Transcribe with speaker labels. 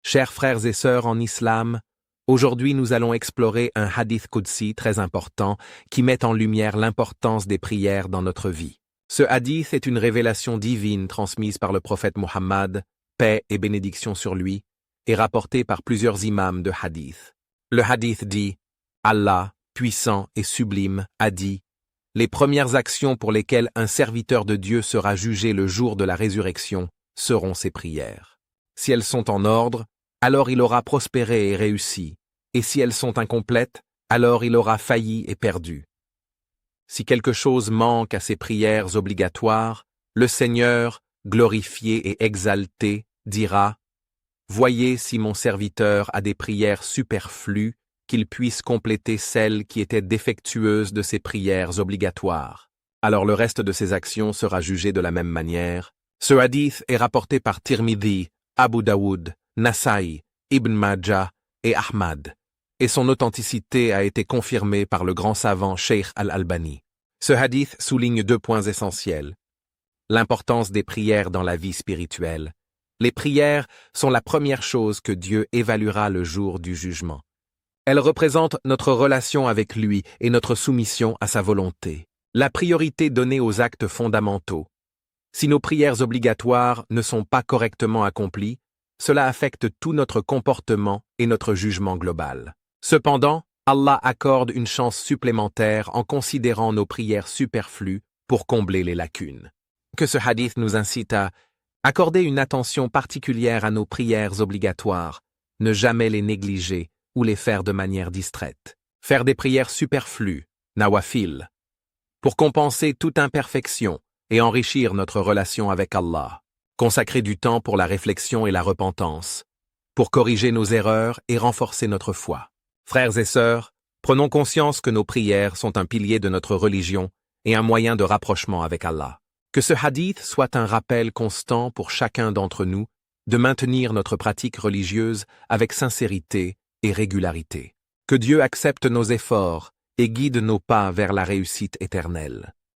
Speaker 1: Chers frères et sœurs en islam, aujourd'hui nous allons explorer un hadith qudsi très important qui met en lumière l'importance des prières dans notre vie. Ce hadith est une révélation divine transmise par le prophète Muhammad, paix et bénédiction sur lui, et rapporté par plusieurs imams de hadith. Le hadith dit « Allah, puissant et sublime, a dit « Les premières actions pour lesquelles un serviteur de Dieu sera jugé le jour de la résurrection seront ses prières. Si elles sont en ordre, alors il aura prospéré et réussi, et si elles sont incomplètes, alors il aura failli et perdu. Si quelque chose manque à ses prières obligatoires, le Seigneur, glorifié et exalté, dira « Voyez si mon serviteur a des prières superflues, qu'il puisse compléter celles qui étaient défectueuses de ses prières obligatoires. Alors le reste de ses actions sera jugé de la même manière. » Ce hadith est rapporté par Tirmidhi, Abu Daoud, Nasaï, Ibn Majah et Ahmad, et son authenticité a été confirmée par le grand savant Cheikh Al-Albani. Ce hadith souligne 2 points essentiels. L'importance des prières dans la vie spirituelle. Les prières sont la première chose que Dieu évaluera le jour du jugement. Elles représentent notre relation avec lui et notre soumission à sa volonté. La priorité donnée aux actes fondamentaux. Si nos prières obligatoires ne sont pas correctement accomplies, cela affecte tout notre comportement et notre jugement global. Cependant, Allah accorde une chance supplémentaire en considérant nos prières superflues pour combler les lacunes. Que ce hadith nous incite à accorder une attention particulière à nos prières obligatoires, ne jamais les négliger ou les faire de manière distraite. Faire des prières superflues, nawafil, pour compenser toute imperfection et enrichir notre relation avec Allah. Consacrer du temps pour la réflexion et la repentance, pour corriger nos erreurs et renforcer notre foi. Frères et sœurs, prenons conscience que nos prières sont un pilier de notre religion et un moyen de rapprochement avec Allah. Que ce hadith soit un rappel constant pour chacun d'entre nous de maintenir notre pratique religieuse avec sincérité et régularité. Que Dieu accepte nos efforts et guide nos pas vers la réussite éternelle.